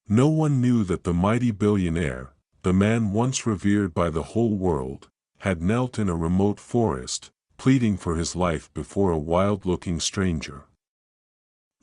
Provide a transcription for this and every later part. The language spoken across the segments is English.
No one knew that the mighty billionaire, the man once revered by the whole world, had knelt in a remote forest, pleading for his life before a wild-looking stranger.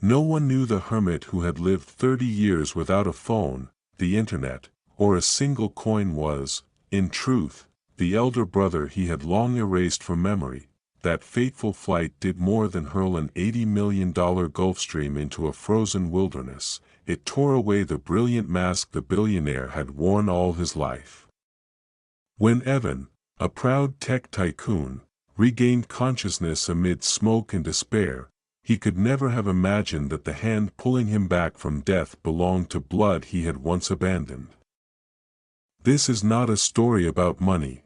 No one knew the hermit who had lived 30 years without a phone, the internet, or a single coin was, in truth, the elder brother he had long erased from memory. That fateful flight did more than hurl an $80 million Gulfstream into a frozen wilderness. It tore away the brilliant mask the billionaire had worn all his life. When Evan, a proud tech tycoon, regained consciousness amid smoke and despair, he could never have imagined that the hand pulling him back from death belonged to blood he had once abandoned. This is not a story about money.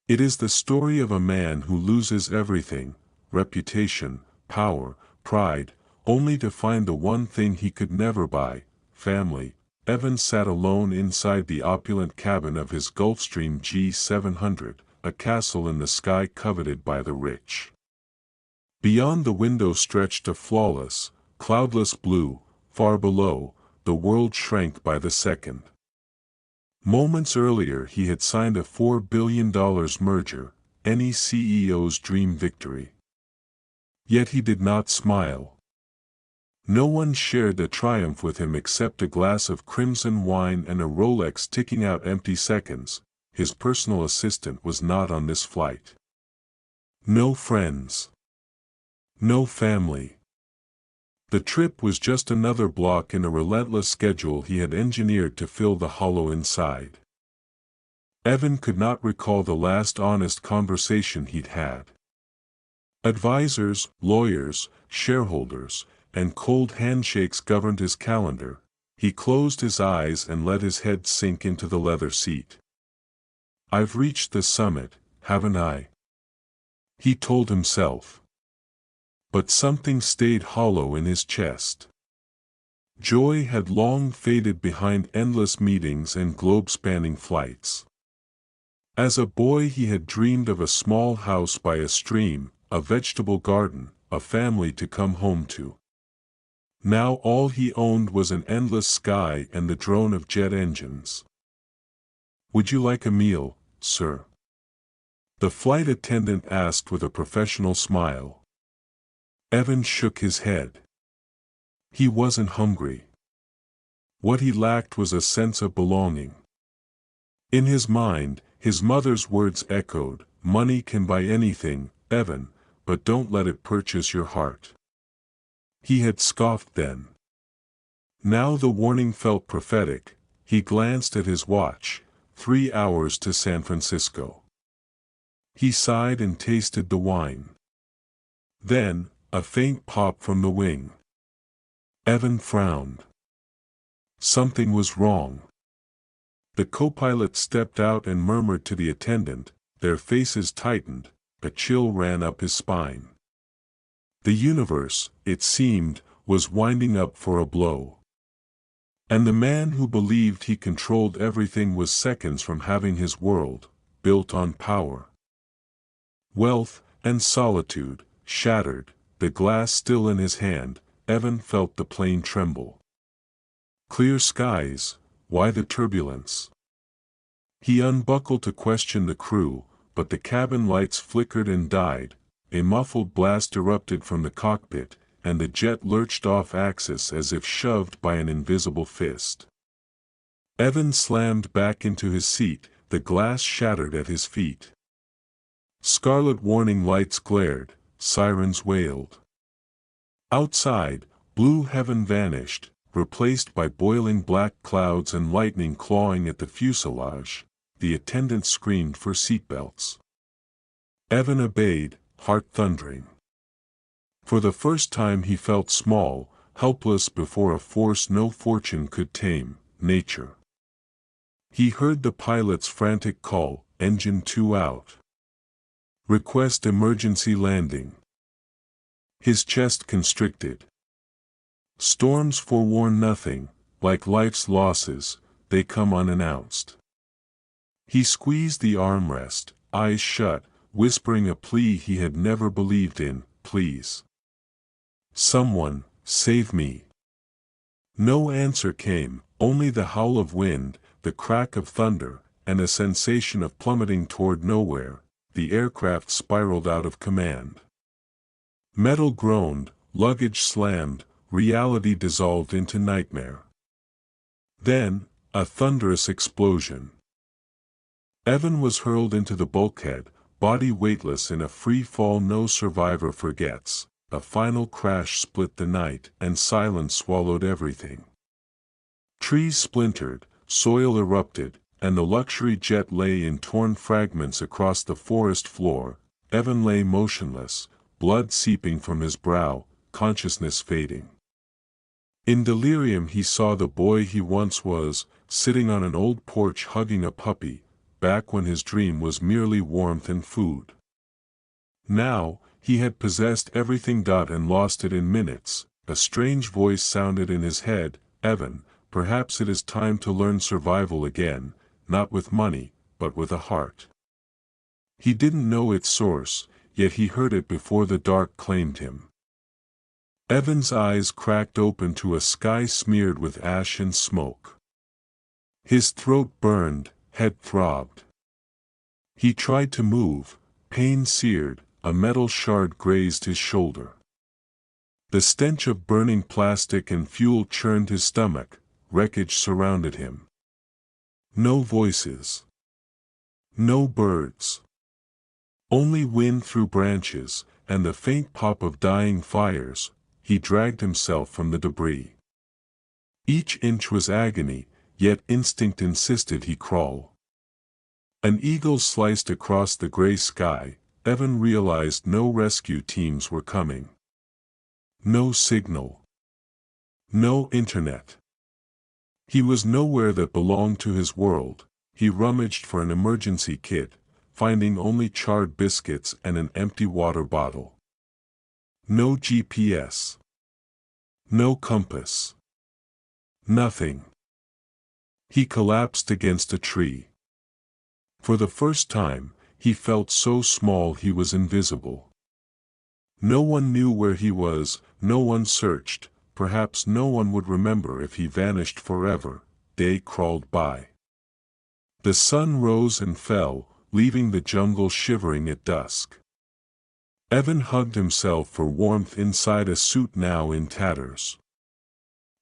It is the story of a man who loses everything, reputation, power, pride, only to find the one thing he could never buy, family. Evan sat alone inside the opulent cabin of his Gulfstream G700, a castle in the sky coveted by the rich. Beyond the window stretched a flawless, cloudless blue. Far below, the world shrank by the second. Moments earlier he had signed a $4 billion merger, any CEO's dream victory. Yet he did not smile. No one shared the triumph with him except a glass of crimson wine and a Rolex ticking out empty seconds. His personal assistant was not on this flight. No friends. No family. The trip was just another block in a relentless schedule he had engineered to fill the hollow inside. Evan could not recall the last honest conversation he'd had. Advisors, lawyers, shareholders, and cold handshakes governed his calendar. He closed his eyes and let his head sink into the leather seat. "I've reached the summit, haven't I?" he told himself. But something stayed hollow in his chest. Joy had long faded behind endless meetings and globe-spanning flights. As a boy he had dreamed of a small house by a stream, a vegetable garden, a family to come home to. Now all he owned was an endless sky and the drone of jet engines. "Would you like a meal, sir?" the flight attendant asked with a professional smile. Evan shook his head. He wasn't hungry. What he lacked was a sense of belonging. In his mind, his mother's words echoed, "Money can buy anything, Evan, but don't let it purchase your heart." He had scoffed then. Now the warning felt prophetic. He glanced at his watch, 3 hours to San Francisco. He sighed and tasted the wine. Then, a faint pop from the wing. Evan frowned. Something was wrong. The co-pilot stepped out and murmured to the attendant. Their faces tightened, a chill ran up his spine. The universe, it seemed, was winding up for a blow. And the man who believed he controlled everything was seconds from having his world, built on power, wealth, and solitude, shattered. The glass still in his hand, Evan felt the plane tremble. Clear skies, why the turbulence? He unbuckled to question the crew, but the cabin lights flickered and died. A muffled blast erupted from the cockpit, and the jet lurched off axis as if shoved by an invisible fist. Evan slammed back into his seat, the glass shattered at his feet. Scarlet warning lights glared, sirens wailed. Outside, blue heaven vanished, replaced by boiling black clouds and lightning clawing at the fuselage. The attendant screamed for seatbelts. Evan obeyed, heart thundering. For the first time he felt small, helpless before a force no fortune could tame, nature. He heard the pilot's frantic call, "Engine 2 out. Request emergency landing." His chest constricted. Storms forewarn nothing, like life's losses, they come unannounced. He squeezed the armrest, eyes shut, whispering a plea he had never believed in, "Please. Someone, save me." No answer came, only the howl of wind, the crack of thunder, and a sensation of plummeting toward nowhere. The aircraft spiraled out of command. Metal groaned, luggage slammed, reality dissolved into nightmare. Then, a thunderous explosion. Evan was hurled into the bulkhead, body weightless in a free fall no survivor forgets. A final crash split the night, and silence swallowed everything. Trees splintered, soil erupted, and the luxury jet lay in torn fragments across the forest floor. Evan lay motionless, blood seeping from his brow, consciousness fading. In delirium he saw the boy he once was, sitting on an old porch hugging a puppy, back when his dream was merely warmth and food. Now, he had possessed everything and lost it in minutes. A strange voice sounded in his head, "Evan, perhaps it is time to learn survival again, not with money, but with a heart." He didn't know its source, yet he heard it before the dark claimed him. Evan's eyes cracked open to a sky smeared with ash and smoke. His throat burned, head throbbed. He tried to move, pain seared, a metal shard grazed his shoulder. The stench of burning plastic and fuel churned his stomach, wreckage surrounded him. No voices. No birds. Only wind through branches, and the faint pop of dying fires. He dragged himself from the debris. Each inch was agony, yet instinct insisted he crawl. An eagle sliced across the gray sky. Evan realized no rescue teams were coming. No signal. No internet. He was nowhere that belonged to his world. He rummaged for an emergency kit, finding only charred biscuits and an empty water bottle. No GPS. No compass. Nothing. He collapsed against a tree. For the first time, he felt so small he was invisible. No one knew where he was, no one searched, perhaps no one would remember if he vanished forever. Day crawled by. The sun rose and fell, leaving the jungle shivering at dusk. Evan hugged himself for warmth inside a suit now in tatters.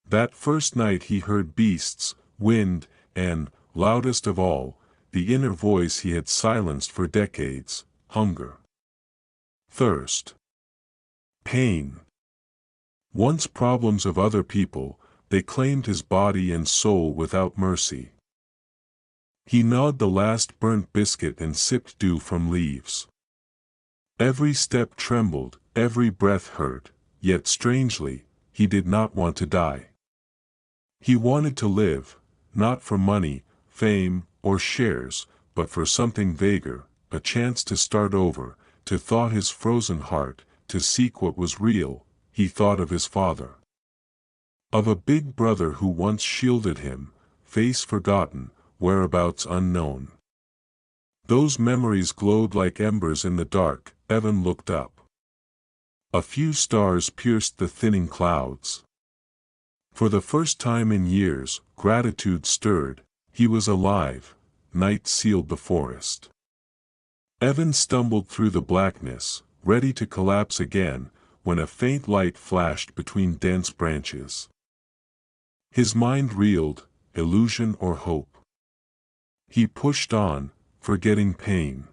That first night he heard beasts, wind, and, loudest of all, the inner voice he had silenced for decades: hunger. Thirst. Pain. Once problems of other people, they claimed his body and soul without mercy. He gnawed the last burnt biscuit and sipped dew from leaves. Every step trembled, every breath hurt, yet strangely, he did not want to die. He wanted to live, not for money, fame, or shares, but for something vaguer, a chance to start over, to thaw his frozen heart, to seek what was real. He thought of his father. Of a big brother who once shielded him, face forgotten, whereabouts unknown. Those memories glowed like embers in the dark. Evan looked up. A few stars pierced the thinning clouds. For the first time in years, gratitude stirred. He was alive. Night sealed the forest. Evan stumbled through the blackness, ready to collapse again, when a faint light flashed between dense branches. His mind reeled, illusion or hope. He pushed on, forgetting pain.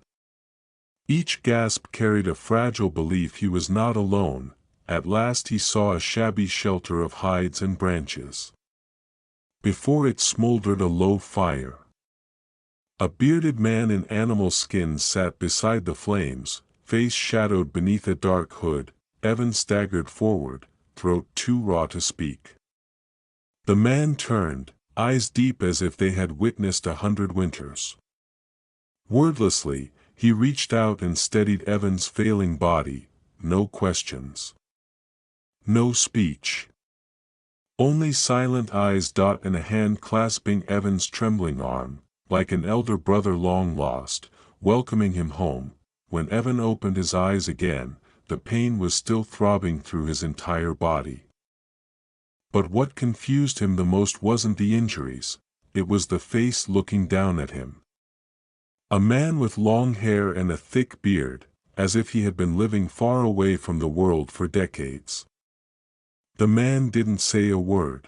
Each gasp carried a fragile belief he was not alone. At last he saw a shabby shelter of hides and branches. Before it smoldered a low fire. A bearded man in animal skins sat beside the flames, face shadowed beneath a dark hood. Evan staggered forward, throat too raw to speak. The man turned, eyes deep as if they had witnessed 100 winters. Wordlessly, he reached out and steadied Evan's failing body. No questions. No speech. Only silent eyes and a hand clasping Evan's trembling arm, like an elder brother long lost, welcoming him home. When Evan opened his eyes again, the pain was still throbbing through his entire body. But what confused him the most wasn't the injuries, it was the face looking down at him. A man with long hair and a thick beard, as if he had been living far away from the world for decades. The man didn't say a word.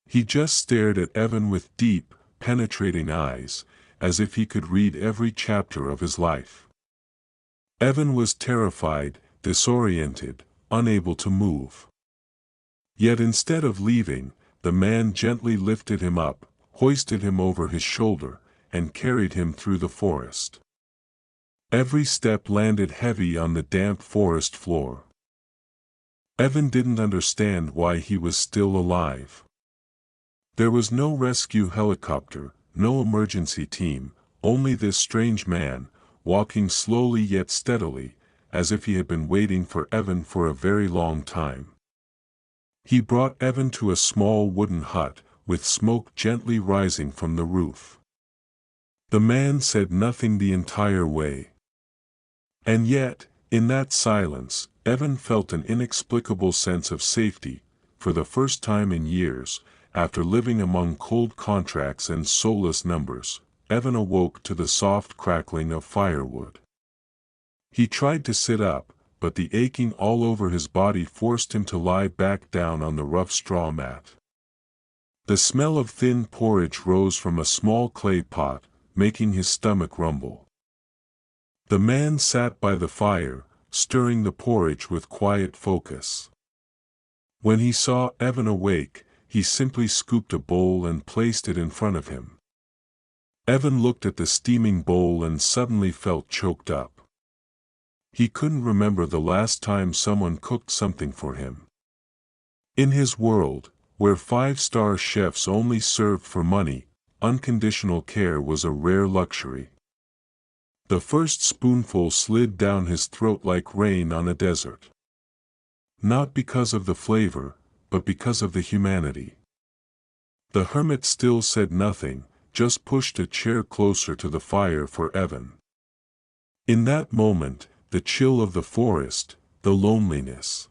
He just stared at Evan with deep, penetrating eyes, as if he could read every chapter of his life. Evan was terrified, disoriented, unable to move. Yet instead of leaving, the man gently lifted him up, hoisted him over his shoulder, and carried him through the forest. Every step landed heavy on the damp forest floor. Evan didn't understand why he was still alive. There was no rescue helicopter, no emergency team, only this strange man, walking slowly yet steadily, as if he had been waiting for Evan for a very long time. He brought Evan to a small wooden hut, with smoke gently rising from the roof. The man said nothing the entire way. And yet, in that silence, Evan felt an inexplicable sense of safety, for the first time in years. After living among cold contracts and soulless numbers, Evan awoke to the soft crackling of firewood. He tried to sit up, but the aching all over his body forced him to lie back down on the rough straw mat. The smell of thin porridge rose from a small clay pot, making his stomach rumble. The man sat by the fire, stirring the porridge with quiet focus. When he saw Evan awake, he simply scooped a bowl and placed it in front of him. Evan looked at the steaming bowl and suddenly felt choked up. He couldn't remember the last time someone cooked something for him. In his world, where five-star chefs only served for money, unconditional care was a rare luxury. The first spoonful slid down his throat like rain on a desert. Not because of the flavor, but because of the humanity. The hermit still said nothing, just pushed a chair closer to the fire for Evan. In that moment, the chill of the forest, the loneliness,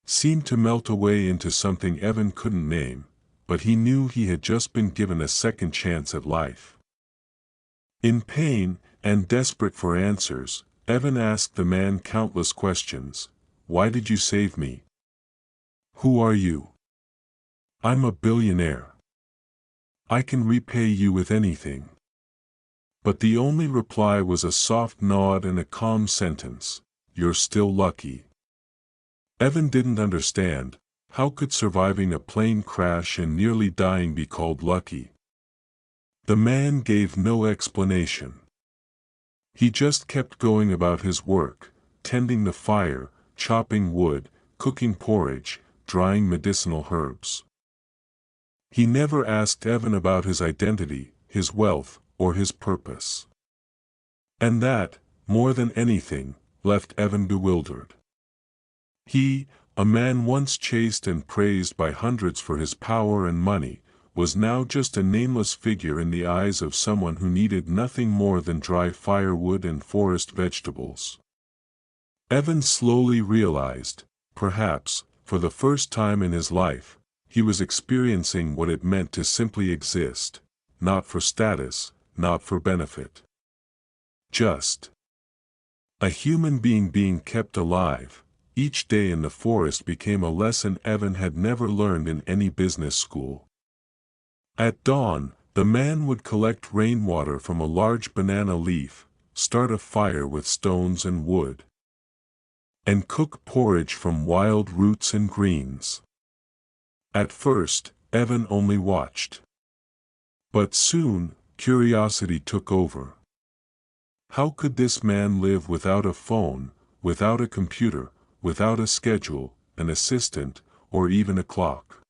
seemed to melt away into something Evan couldn't name, but he knew he had just been given a second chance at life. In pain, and desperate for answers, Evan asked the man countless questions. Why did you save me? Who are you? I'm a billionaire. I can repay you with anything. But the only reply was a soft nod and a calm sentence, you're still lucky. Evan didn't understand, how could surviving a plane crash and nearly dying be called lucky? The man gave no explanation. He just kept going about his work, tending the fire, chopping wood, cooking porridge, drying medicinal herbs. He never asked Evan about his identity, his wealth, or his purpose. And that, more than anything, left Evan bewildered. He, a man once chased and praised by hundreds for his power and money, was now just a nameless figure in the eyes of someone who needed nothing more than dry firewood and forest vegetables. Evan slowly realized, perhaps, for the first time in his life, he was experiencing what it meant to simply exist, not for status, not for benefit. Just a human being kept alive. Each day in the forest became a lesson Evan had never learned in any business school. At dawn, the man would collect rainwater from a large banana leaf, start a fire with stones and wood, and cook porridge from wild roots and greens. At first, Evan only watched. But soon, curiosity took over. How could this man live without a phone, without a computer, without a schedule, an assistant, or even a clock?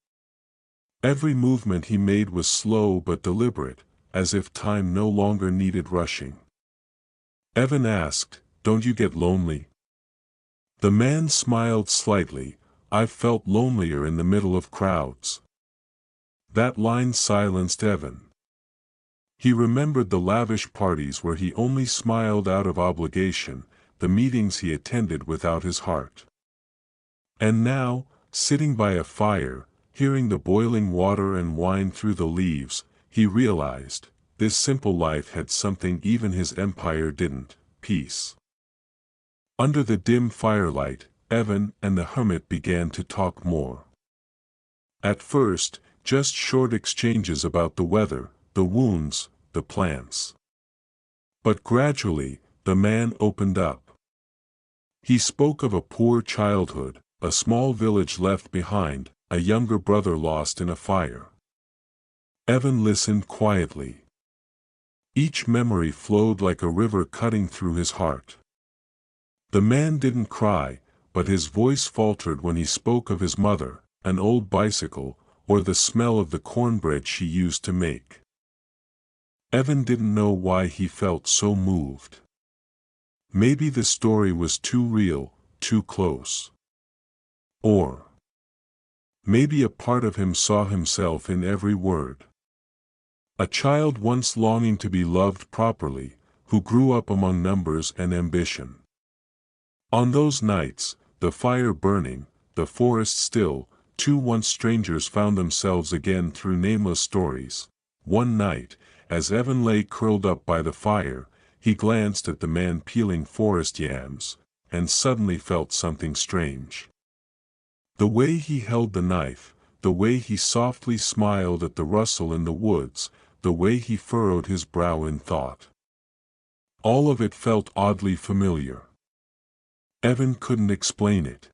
Every movement he made was slow but deliberate, as if time no longer needed rushing. Evan asked, "Don't you get lonely?" The man smiled slightly. "I've felt lonelier in the middle of crowds." That line silenced Evan. He remembered the lavish parties where he only smiled out of obligation, the meetings he attended without his heart. And now, Sitting by a fire, hearing the boiling water and wine through the leaves, he realized, this simple life had something even his empire didn't: peace. Under the dim firelight, Evan and the hermit began to talk more. At first, just short exchanges about the weather, the wounds, the plants. But gradually, the man opened up. He spoke of a poor childhood, a small village left behind, a younger brother lost in a fire. Evan listened quietly. Each memory flowed like a river cutting through his heart. The man didn't cry, but his voice faltered when he spoke of his mother, an old bicycle, or the smell of the cornbread she used to make. Evan didn't know why he felt so moved. Maybe the story was too real, too close. Or maybe a part of him saw himself in every word. A child once longing to be loved properly, who grew up among numbers and ambition. On those nights, the fire burning, the forest still, two once strangers found themselves again through nameless stories. One night, as Evan lay curled up by the fire, he glanced at the man peeling forest yams, and suddenly felt something strange. The way he held the knife, the way he softly smiled at the rustle in the woods, the way he furrowed his brow in thought. All of it felt oddly familiar. Evan couldn't explain it.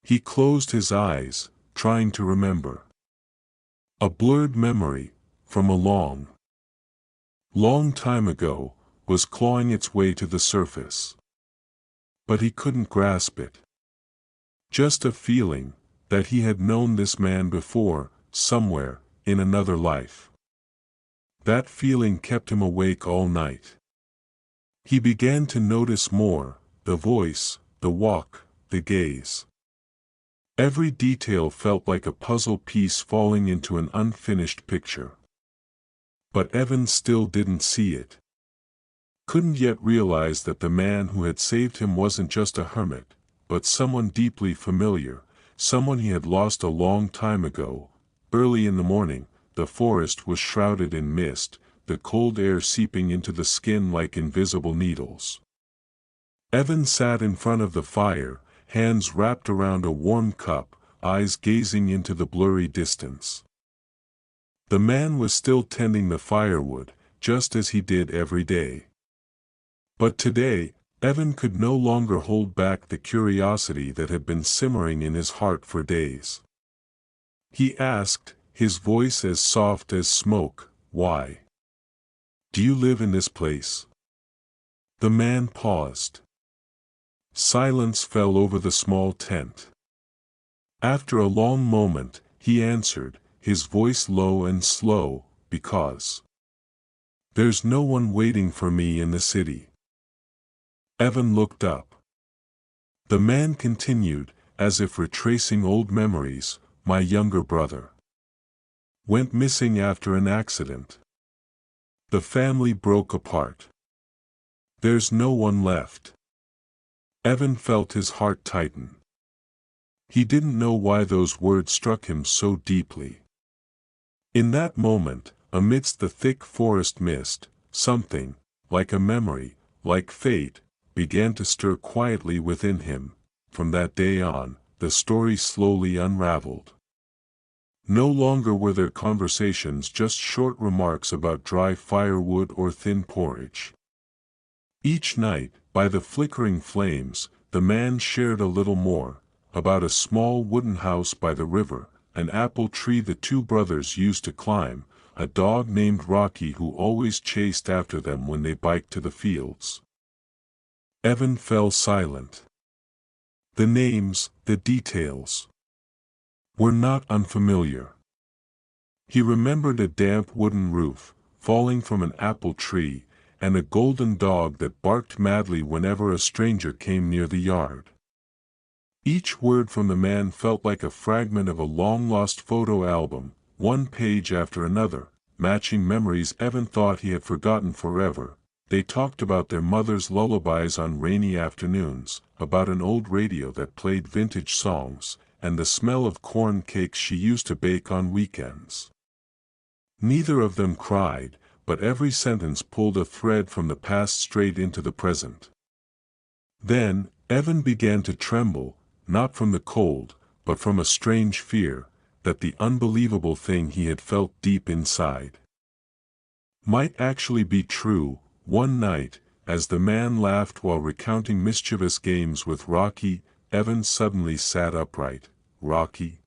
He closed his eyes, trying to remember. A blurred memory, from a long time ago, was clawing its way to the surface. But he couldn't grasp it. Just a feeling, that he had known this man before, somewhere, in another life. That feeling kept him awake all night. He began to notice more, the voice, the walk, the gaze. Every detail felt like a puzzle piece falling into an unfinished picture. But Evan still didn't see it. Couldn't yet realize that the man who had saved him wasn't just a hermit, but someone deeply familiar, someone he had lost a long time ago. Early in the morning, the forest was shrouded in mist, the cold air seeping into the skin like invisible needles. Evan sat in front of the fire, hands wrapped around a warm cup, eyes gazing into the blurry distance. The man was still tending the firewood, just as he did every day. But today, Evan could no longer hold back the curiosity that had been simmering in his heart for days. He asked, his voice as soft as smoke, "Why do you live in this place?" The man paused. Silence fell over the small tent. After a long moment, he answered, his voice low and slow, "Because there's no one waiting for me in the city." Evan looked up. The man continued, as if retracing old memories, "My younger brother went missing after an accident. The family broke apart. There's no one left." Evan felt his heart tighten. He didn't know why those words struck him so deeply. In that moment, amidst the thick forest mist, something, like a memory, like fate, began to stir quietly within him. From that day on, the story slowly unraveled. No longer were their conversations just short remarks about dry firewood or thin porridge. Each night, by the flickering flames, the man shared a little more, about a small wooden house by the river, an apple tree the two brothers used to climb, a dog named Rocky who always chased after them when they biked to the fields. Evan fell silent. The names, the details, were not unfamiliar. He remembered a damp wooden roof, falling from an apple tree, and a golden dog that barked madly whenever a stranger came near the yard. Each word from the man felt like a fragment of a long-lost photo album, one page after another, matching memories Evan thought he had forgotten forever. They talked about their mother's lullabies on rainy afternoons, about an old radio that played vintage songs, and the smell of corn cakes she used to bake on weekends. Neither of them cried, but every sentence pulled a thread from the past straight into the present. Then, Evan began to tremble, not from the cold, but from a strange fear, that the unbelievable thing he had felt deep inside might actually be true. One night, as the man laughed while recounting mischievous games with Rocky, Evan suddenly sat upright. "Rocky?"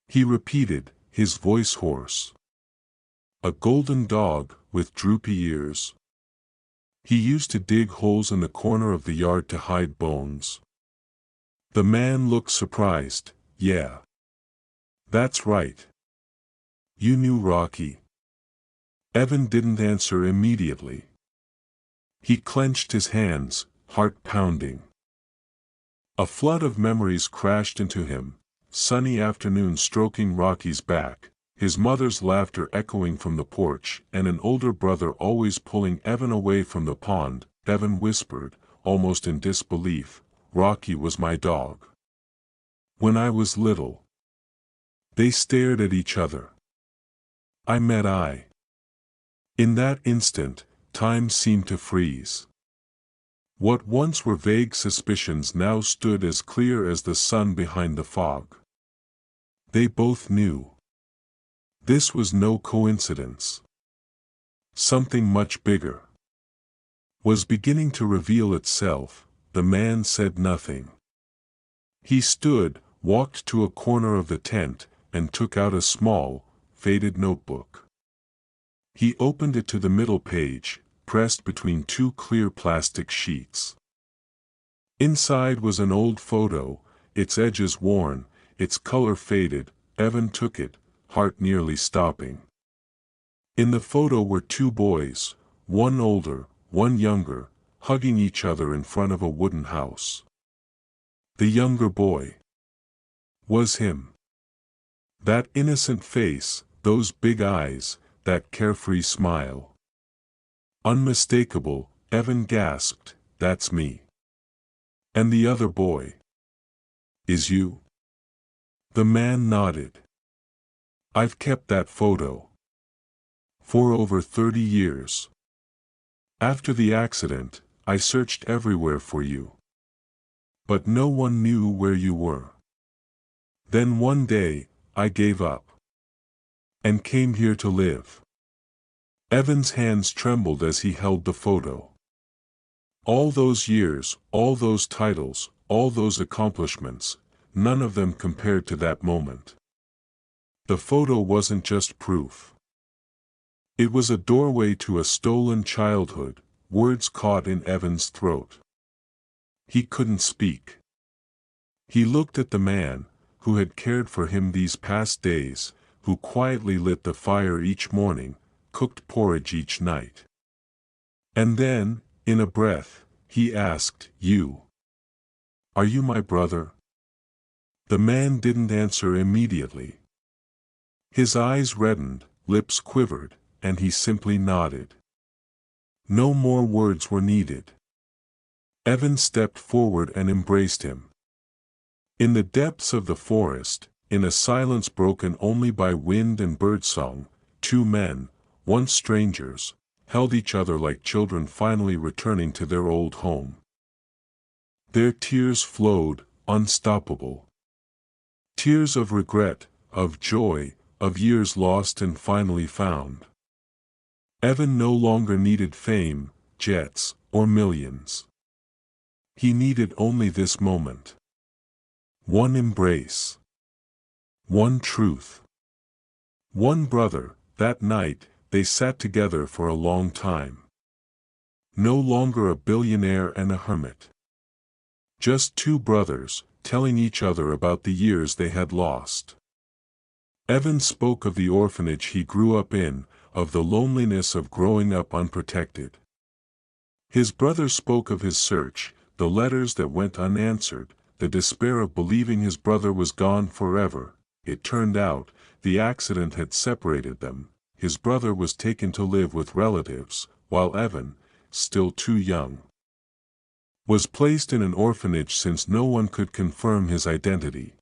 he repeated, his voice hoarse. "A golden dog, with droopy ears. He used to dig holes in the corner of the yard to hide bones." The man looked surprised. "Yeah. That's right. You knew Rocky." Evan didn't answer immediately. He clenched his hands, heart pounding. A flood of memories crashed into him: sunny afternoons stroking Rocky's back, his mother's laughter echoing from the porch, and an older brother always pulling Evan away from the pond. Evan whispered, almost in disbelief, "Rocky was my dog. When I was little." They stared at each other. In that instant, time seemed to freeze. What once were vague suspicions now stood as clear as the sun behind the fog. They both knew. This was no coincidence. Something much bigger was beginning to reveal itself. The man said nothing. He stood, walked to a corner of the tent, and took out a small, faded notebook. He opened it to the middle page, pressed between two clear plastic sheets. Inside was an old photo, its edges worn, its color faded. Evan took it, heart nearly stopping. In the photo were two boys, one older, one younger, hugging each other in front of a wooden house. The younger boy was him. That innocent face, those big eyes, that carefree smile. Unmistakable. Evan gasped, "That's me." "And the other boy is you?" The man nodded. "I've kept that photo for over 30 years. After the accident, I searched everywhere for you. But no one knew where you were. Then one day, I gave up and came here to live." Evan's hands trembled as he held the photo. All those years, all those titles, all those accomplishments, none of them compared to that moment. The photo wasn't just proof. It was a doorway to a stolen childhood. Words caught in Evan's throat. He couldn't speak. He looked at the man, who had cared for him these past days, who quietly lit the fire each morning, cooked porridge each night. And then, in a breath, he asked, Are you my brother?" The man didn't answer immediately. His eyes reddened, lips quivered, and he simply nodded. No more words were needed. Evan stepped forward and embraced him. In the depths of the forest, in a silence broken only by wind and birdsong, two men, once strangers, held each other like children finally returning to their old home. Their tears flowed, unstoppable. Tears of regret, of joy, of years lost and finally found. Evan no longer needed fame, jets, or millions. He needed only this moment. One embrace. One truth. One brother. That night, they sat together for a long time. No longer a billionaire and a hermit. Just two brothers, telling each other about the years they had lost. Evan spoke of the orphanage he grew up in, of the loneliness of growing up unprotected. His brother spoke of his search, the letters that went unanswered, the despair of believing his brother was gone forever. It turned out, the accident had separated them. His brother was taken to live with relatives, while Evan, still too young, was placed in an orphanage since no one could confirm his identity.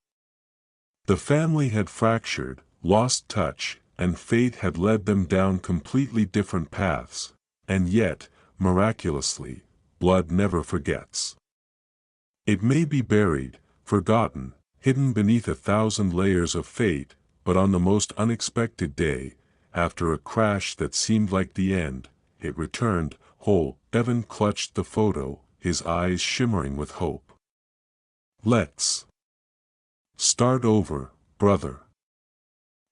The family had fractured, lost touch, and fate had led them down completely different paths, and yet, miraculously, blood never forgets. It may be buried, forgotten, hidden beneath 1,000 layers of fate, but on the most unexpected day, after a crash that seemed like the end, it returned, whole. Evan clutched the photo, his eyes shimmering with hope. "Let's start over, brother."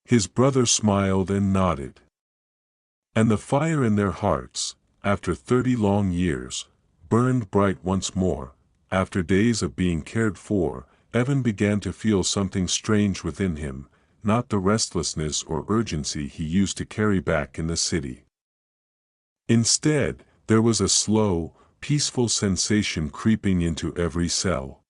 His brother smiled and nodded. And the fire in their hearts, after 30 long years, burned bright once more. After days of being cared for, Evan began to feel something strange within him, not the restlessness or urgency he used to carry back in the city. Instead, there was a slow, peaceful sensation creeping into every cell.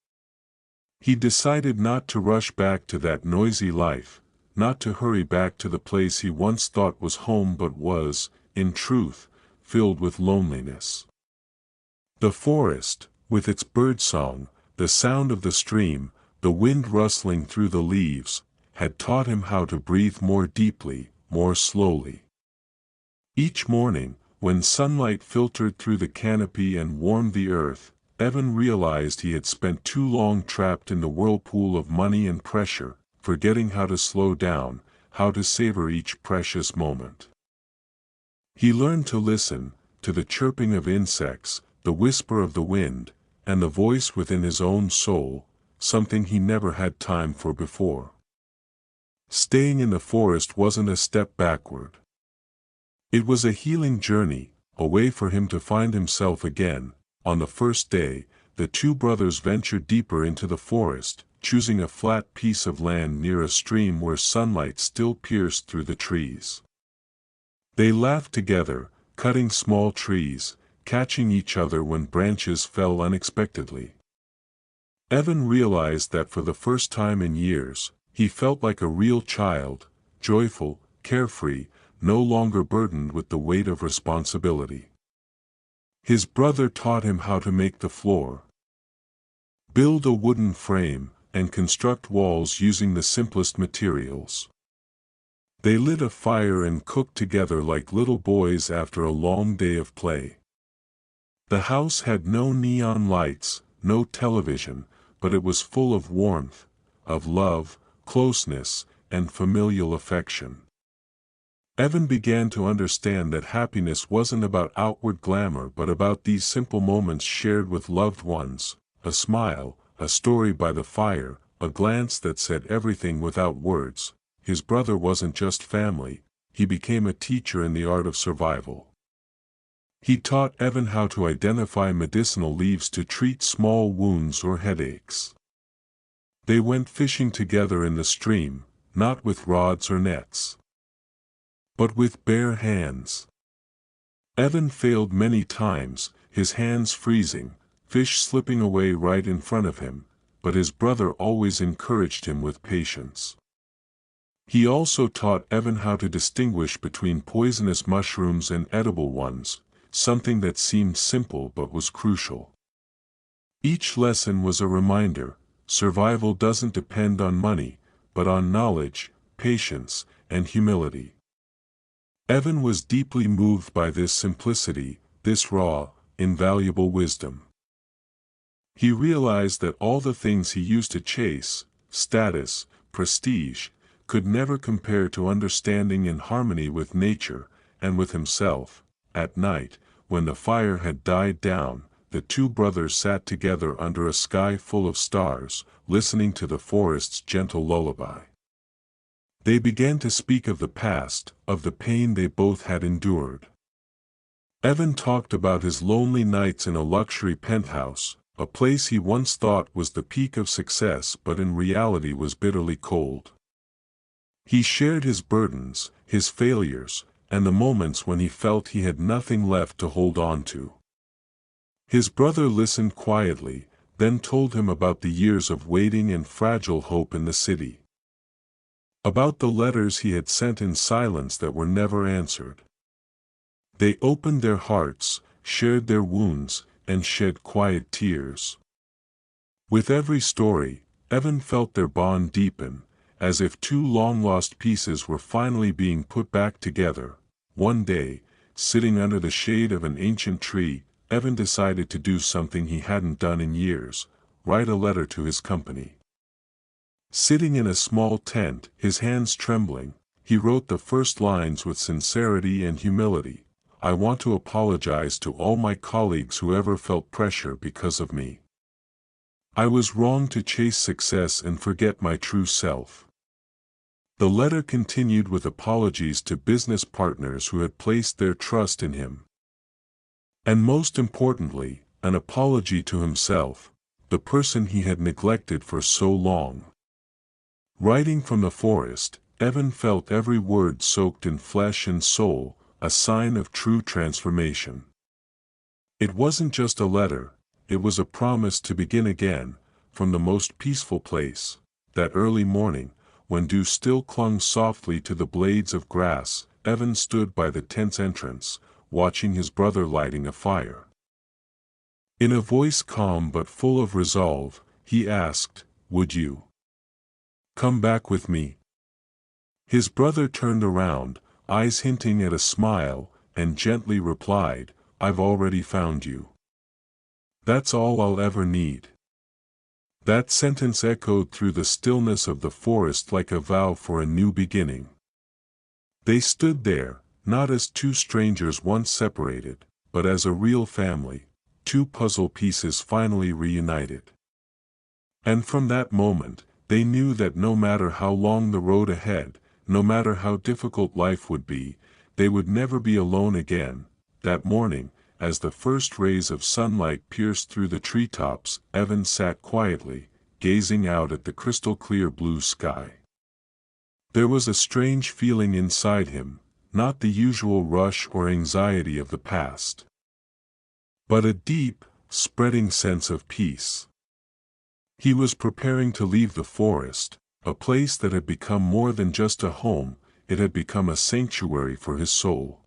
He decided not to rush back to that noisy life, not to hurry back to the place he once thought was home but was, in truth, filled with loneliness. The forest, with its birdsong, the sound of the stream, the wind rustling through the leaves, had taught him how to breathe more deeply, more slowly. Each morning, when sunlight filtered through the canopy and warmed the earth, Evan realized he had spent too long trapped in the whirlpool of money and pressure, forgetting how to slow down, how to savor each precious moment. He learned to listen, to the chirping of insects, the whisper of the wind, and the voice within his own soul, something he never had time for before. Staying in the forest wasn't a step backward. It was a healing journey, a way for him to find himself again. On the first day, the two brothers ventured deeper into the forest, choosing a flat piece of land near a stream where sunlight still pierced through the trees. They laughed together, cutting small trees, catching each other when branches fell unexpectedly. Evan realized that for the first time in years, he felt like a real child, joyful, carefree, no longer burdened with the weight of responsibility. His brother taught him how to make the floor, build a wooden frame, and construct walls using the simplest materials. They lit a fire and cooked together like little boys after a long day of play. The house had no neon lights, no television, but it was full of warmth, of love, closeness, and familial affection. Evan began to understand that happiness wasn't about outward glamour but about these simple moments shared with loved ones, a smile, a story by the fire, a glance that said everything without words. His brother wasn't just family, he became a teacher in the art of survival. He taught Evan how to identify medicinal leaves to treat small wounds or headaches. They went fishing together in the stream, not with rods or nets, but with bare hands. Evan failed many times, his hands freezing, fish slipping away right in front of him, but his brother always encouraged him with patience. He also taught Evan how to distinguish between poisonous mushrooms and edible ones, something that seemed simple but was crucial. Each lesson was a reminder: survival doesn't depend on money, but on knowledge, patience, and humility. Evan was deeply moved by this simplicity, this raw, invaluable wisdom. He realized that all the things he used to chase, status, prestige, could never compare to understanding in harmony with nature, and with himself. At night, when the fire had died down, the two brothers sat together under a sky full of stars, listening to the forest's gentle lullaby. They began to speak of the past, of the pain they both had endured. Evan talked about his lonely nights in a luxury penthouse, a place he once thought was the peak of success but in reality was bitterly cold. He shared his burdens, his failures, and the moments when he felt he had nothing left to hold on to. His brother listened quietly, then told him about the years of waiting and fragile hope in the city. About the letters he had sent in silence that were never answered. They opened their hearts, shared their wounds, and shed quiet tears. With every story, Evan felt their bond deepen, as if two long-lost pieces were finally being put back together. One day, sitting under the shade of an ancient tree, Evan decided to do something he hadn't done in years: write a letter to his company. Sitting in a small tent, his hands trembling, he wrote the first lines with sincerity and humility. "I want to apologize to all my colleagues who ever felt pressure because of me. I was wrong to chase success and forget my true self." The letter continued with apologies to business partners who had placed their trust in him. And most importantly, an apology to himself, the person he had neglected for so long. Writing from the forest, Evan felt every word soaked in flesh and soul, a sign of true transformation. It wasn't just a letter, it was a promise to begin again, from the most peaceful place. That early morning, when dew still clung softly to the blades of grass, Evan stood by the tent's entrance, watching his brother lighting a fire. In a voice calm but full of resolve, he asked, "Would you come back with me?" His brother turned around, eyes hinting at a smile, and gently replied, "I've already found you. That's all I'll ever need." That sentence echoed through the stillness of the forest like a vow for a new beginning. They stood there, not as two strangers once separated, but as a real family, two puzzle pieces finally reunited. And from that moment, they knew that no matter how long the road ahead, no matter how difficult life would be, they would never be alone again. That morning, as the first rays of sunlight pierced through the treetops, Evan sat quietly, gazing out at the crystal-clear blue sky. There was a strange feeling inside him, not the usual rush or anxiety of the past, but a deep, spreading sense of peace. He was preparing to leave the forest, a place that had become more than just a home, it had become a sanctuary for his soul.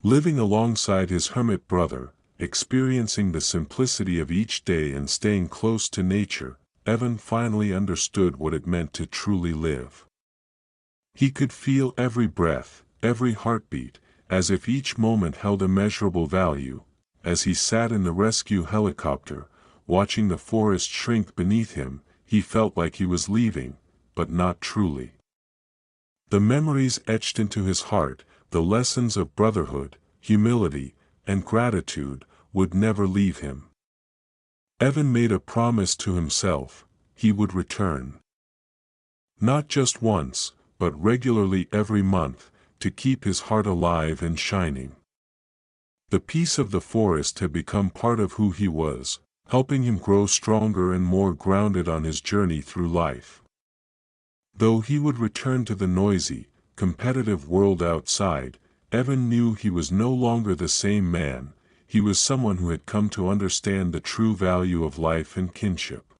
Living alongside his hermit brother, experiencing the simplicity of each day and staying close to nature, Evan finally understood what it meant to truly live. He could feel every breath, every heartbeat, as if each moment held immeasurable value. As he sat in the rescue helicopter, watching the forest shrink beneath him, he felt like he was leaving, but not truly. The memories etched into his heart, the lessons of brotherhood, humility, and gratitude, would never leave him. Evan made a promise to himself: he would return. Not just once, but regularly every month, to keep his heart alive and shining. The peace of the forest had become part of who he was, helping him grow stronger and more grounded on his journey through life. Though he would return to the noisy, competitive world outside, Evan knew he was no longer the same man. He was someone who had come to understand the true value of life and kinship.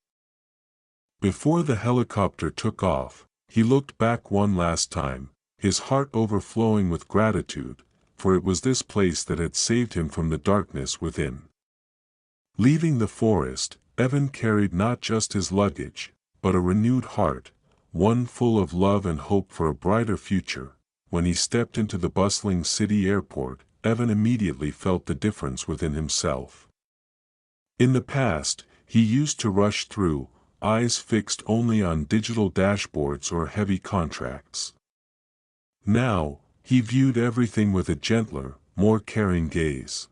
Before the helicopter took off, he looked back one last time, his heart overflowing with gratitude, for it was this place that had saved him from the darkness within. Leaving the forest, Evan carried not just his luggage, but a renewed heart, one full of love and hope for a brighter future. When he stepped into the bustling city airport, Evan immediately felt the difference within himself. In the past, he used to rush through, eyes fixed only on digital dashboards or heavy contracts. Now, he viewed everything with a gentler, more caring gaze.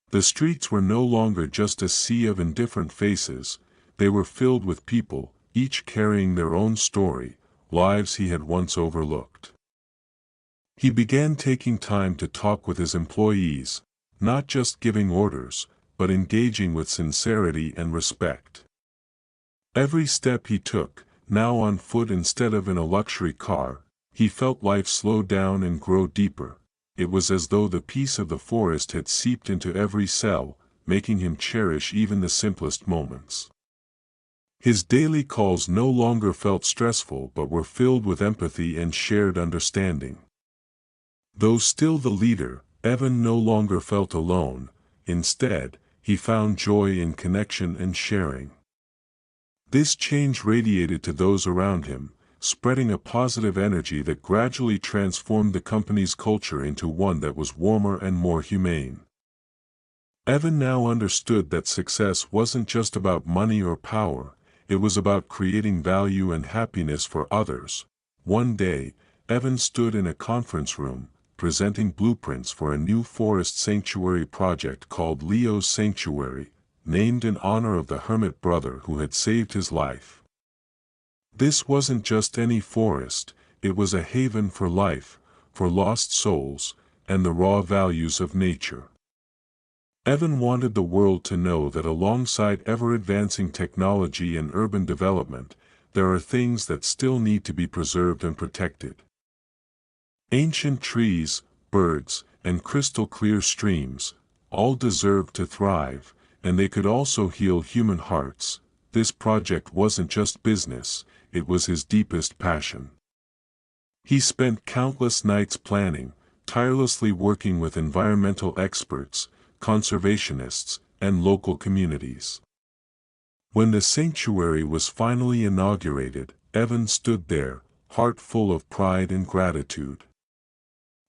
The streets were no longer just a sea of indifferent faces, they were filled with people, each carrying their own story, lives he had once overlooked. He began taking time to talk with his employees, not just giving orders, but engaging with sincerity and respect. Every step he took, now on foot instead of in a luxury car, he felt life slow down and grow deeper. It was as though the peace of the forest had seeped into every cell, making him cherish even the simplest moments. His daily calls no longer felt stressful but were filled with empathy and shared understanding. Though still the leader, Evan no longer felt alone. Instead, he found joy in connection and sharing. This change radiated to those around him, spreading a positive energy that gradually transformed the company's culture into one that was warmer and more humane. Evan now understood that success wasn't just about money or power, it was about creating value and happiness for others. One day, Evan stood in a conference room, presenting blueprints for a new forest sanctuary project called Leo's Sanctuary, named in honor of the Hermit brother who had saved his life. This wasn't just any forest, it was a haven for life, for lost souls, and the raw values of nature. Evan wanted the world to know that alongside ever-advancing technology and urban development, there are things that still need to be preserved and protected. Ancient trees, birds, and crystal-clear streams, all deserve to thrive, and they could also heal human hearts. This project wasn't just business, it was his deepest passion. He spent countless nights planning, tirelessly working with environmental experts, conservationists, and local communities. When the sanctuary was finally inaugurated, Evan stood there, heart full of pride and gratitude.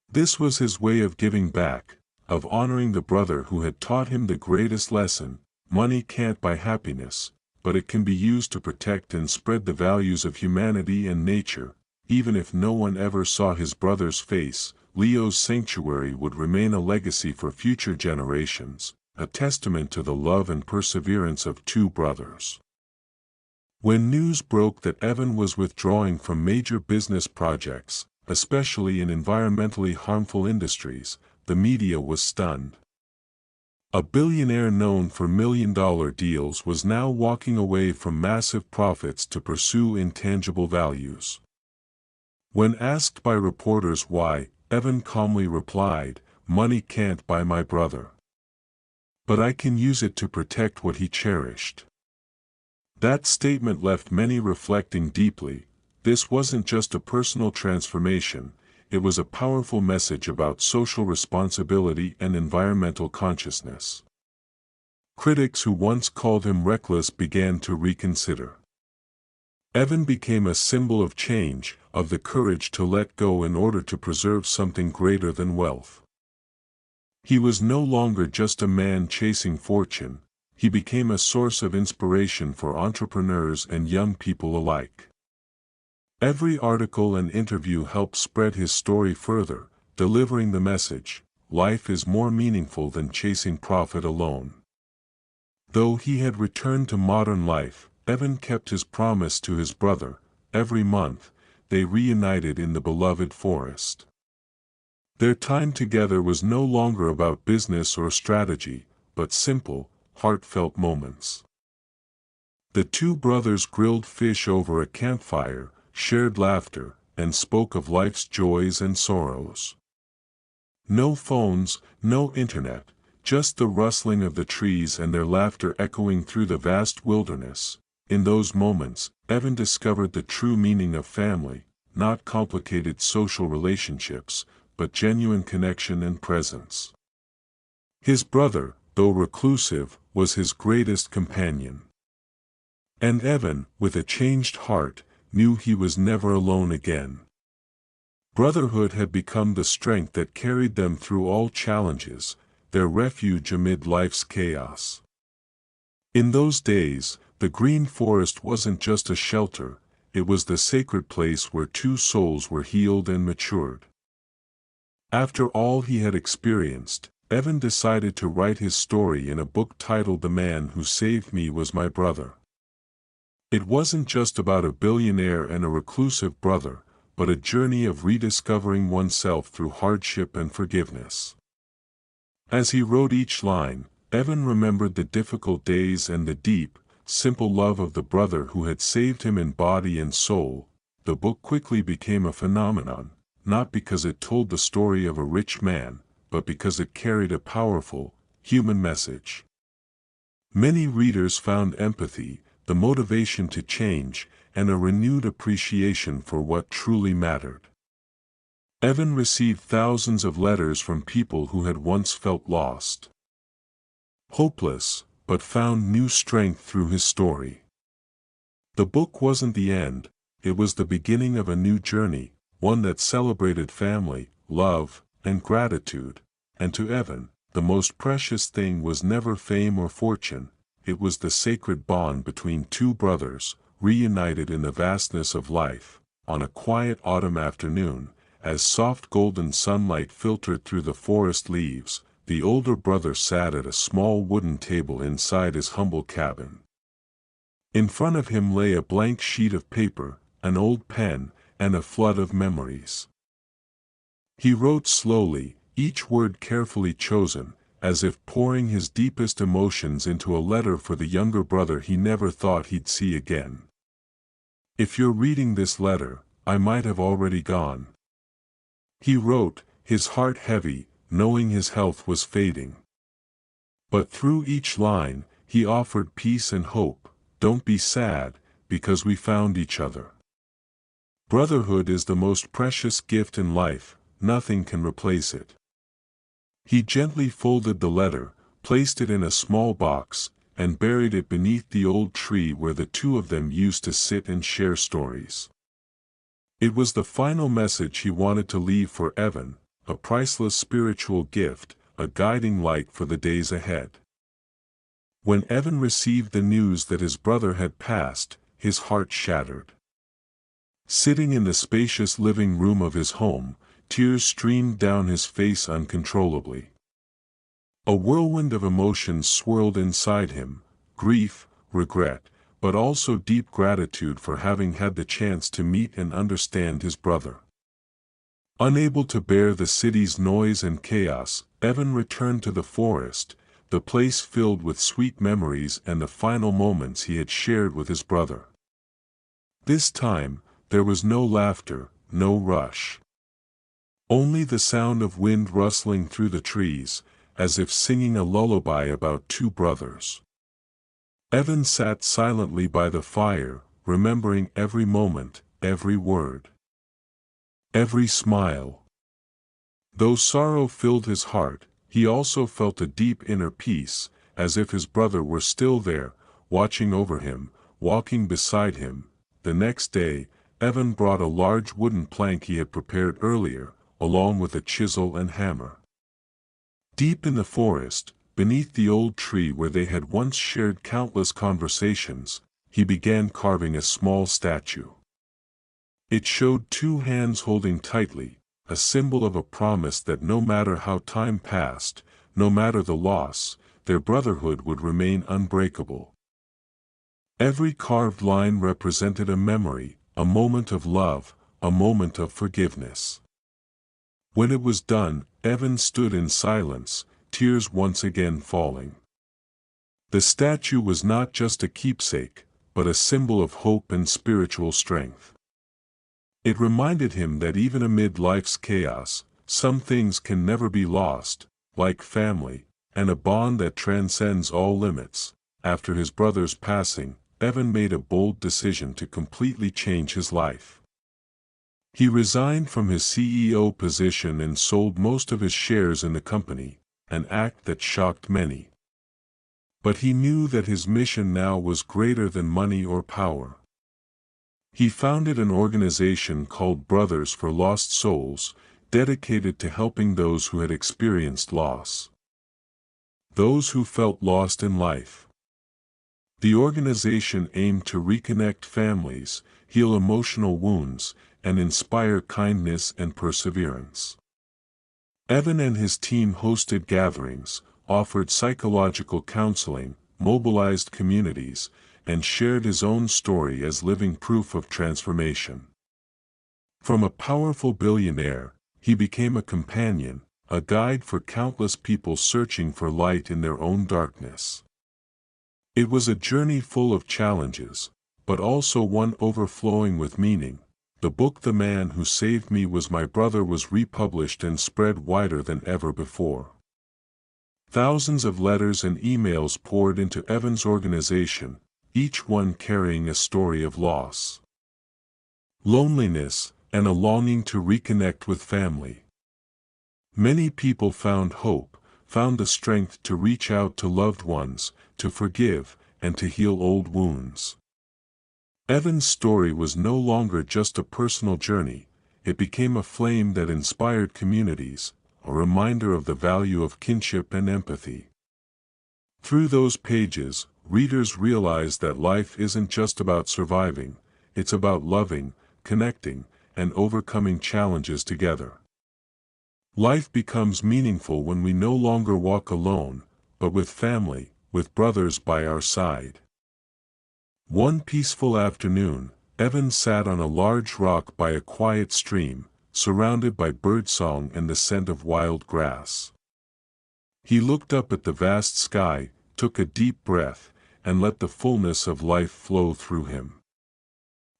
This was his way of giving back, of honoring the brother who had taught him the greatest lesson: money can't buy happiness, but it can be used to protect and spread the values of humanity and nature. Even if no one ever saw his brother's face, Leo's sanctuary would remain a legacy for future generations, a testament to the love and perseverance of two brothers. When news broke that Evan was withdrawing from major business projects, especially in environmentally harmful industries, the media was stunned. A billionaire known for million-dollar deals was now walking away from massive profits to pursue intangible values. When asked by reporters why, Evan calmly replied, "Money can't buy my brother. But I can use it to protect what he cherished." That statement left many reflecting deeply. This wasn't just a personal transformation, it was a powerful message about social responsibility and environmental consciousness. Critics who once called him reckless began to reconsider. Evan became a symbol of change, of the courage to let go in order to preserve something greater than wealth. He was no longer just a man chasing fortune, he became a source of inspiration for entrepreneurs and young people alike. Every article and interview helped spread his story further, delivering the message: life is more meaningful than chasing profit alone. Though he had returned to modern life, Evan kept his promise to his brother. Every month, they reunited in the beloved forest. Their time together was no longer about business or strategy, but simple, heartfelt moments. The two brothers grilled fish over a campfire, shared laughter, and spoke of life's joys and sorrows. No phones, no internet, just the rustling of the trees and their laughter echoing through the vast wilderness. In those moments, Evan discovered the true meaning of family, not complicated social relationships, but genuine connection and presence. His brother, though reclusive, was his greatest companion. And Evan, with a changed heart, knew he was never alone again. Brotherhood had become the strength that carried them through all challenges, their refuge amid life's chaos. In those days, the green forest wasn't just a shelter, it was the sacred place where two souls were healed and matured. After all he had experienced, Evan decided to write his story in a book titled "The Man Who Saved Me Was My Brother." It wasn't just about a billionaire and a reclusive brother, but a journey of rediscovering oneself through hardship and forgiveness. As he wrote each line, Evan remembered the difficult days and the deep, simple love of the brother who had saved him in body and soul. The book quickly became a phenomenon, not because it told the story of a rich man, but because it carried a powerful, human message. Many readers found empathy, the motivation to change, and a renewed appreciation for what truly mattered. Evan received thousands of letters from people who had once felt lost, hopeless, but found new strength through his story. The book wasn't the end, it was the beginning of a new journey, one that celebrated family, love, and gratitude. And to Evan, the most precious thing was never fame or fortune, it was the sacred bond between two brothers, reunited in the vastness of life. On a quiet autumn afternoon, as soft golden sunlight filtered through the forest leaves, the older brother sat at a small wooden table inside his humble cabin. In front of him lay a blank sheet of paper, an old pen, and a flood of memories. He wrote slowly, each word carefully chosen, as if pouring his deepest emotions into a letter for the younger brother he never thought he'd see again. "If you're reading this letter, I might have already gone," he wrote, his heart heavy, knowing his health was fading. But through each line, he offered peace and hope. "Don't be sad, because we found each other. Brotherhood is the most precious gift in life, nothing can replace it." He gently folded the letter, placed it in a small box, and buried it beneath the old tree where the two of them used to sit and share stories. It was the final message he wanted to leave for Evan, a priceless spiritual gift, a guiding light for the days ahead. When Evan received the news that his brother had passed, his heart shattered. Sitting in the spacious living room of his home, tears streamed down his face uncontrollably. A whirlwind of emotions swirled inside him, grief, regret, but also deep gratitude for having had the chance to meet and understand his brother. Unable to bear the city's noise and chaos, Evan returned to the forest, the place filled with sweet memories and the final moments he had shared with his brother. This time, there was no laughter, no rush. Only the sound of wind rustling through the trees, as if singing a lullaby about two brothers. Evan sat silently by the fire, remembering every moment, every word, every smile. Though sorrow filled his heart, he also felt a deep inner peace, as if his brother were still there, watching over him, walking beside him. The next day, Evan brought a large wooden plank he had prepared earlier, along with a chisel and hammer. Deep in the forest, beneath the old tree where they had once shared countless conversations, he began carving a small statue. It showed two hands holding tightly, a symbol of a promise that no matter how time passed, no matter the loss, their brotherhood would remain unbreakable. Every carved line represented a memory, a moment of love, a moment of forgiveness. When it was done, Evan stood in silence, tears once again falling. The statue was not just a keepsake, but a symbol of hope and spiritual strength. It reminded him that even amid life's chaos, some things can never be lost, like family, and a bond that transcends all limits. After his brother's passing, Evan made a bold decision to completely change his life. He resigned from his CEO position and sold most of his shares in the company, an act that shocked many. But he knew that his mission now was greater than money or power. He founded an organization called Brothers for Lost Souls, dedicated to helping those who had experienced loss. Those who felt lost in life. The organization aimed to reconnect families, heal emotional wounds, and inspire kindness and perseverance. Evan and his team hosted gatherings, offered psychological counseling, mobilized communities, and shared his own story as living proof of transformation. From a powerful billionaire, he became a companion, a guide for countless people searching for light in their own darkness. It was a journey full of challenges, but also one overflowing with meaning. The book The Man Who Saved Me Was My Brother was republished and spread wider than ever before. Thousands of letters and emails poured into Evan's organization, each one carrying a story of loss, loneliness, and a longing to reconnect with family. Many people found hope, found the strength to reach out to loved ones, to forgive, and to heal old wounds. Evan's story was no longer just a personal journey, it became a flame that inspired communities, a reminder of the value of kinship and empathy. Through those pages, readers realized that life isn't just about surviving, it's about loving, connecting, and overcoming challenges together. Life becomes meaningful when we no longer walk alone, but with family, with brothers by our side. One peaceful afternoon, Evan sat on a large rock by a quiet stream, surrounded by birdsong and the scent of wild grass. He looked up at the vast sky, took a deep breath, and let the fullness of life flow through him.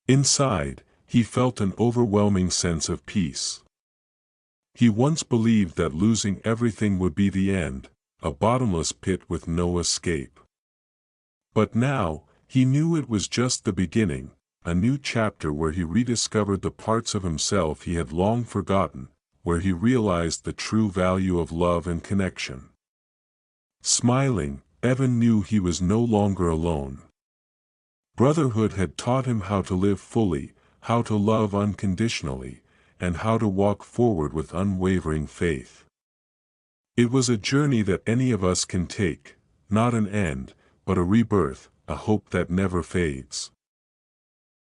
Inside, he felt an overwhelming sense of peace. He once believed that losing everything would be the end, a bottomless pit with no escape. But now, he knew it was just the beginning, a new chapter where he rediscovered the parts of himself he had long forgotten, where he realized the true value of love and connection. Smiling, Evan knew he was no longer alone. Brotherhood had taught him how to live fully, how to love unconditionally, and how to walk forward with unwavering faith. It was a journey that any of us can take, not an end, but a rebirth, a hope that never fades.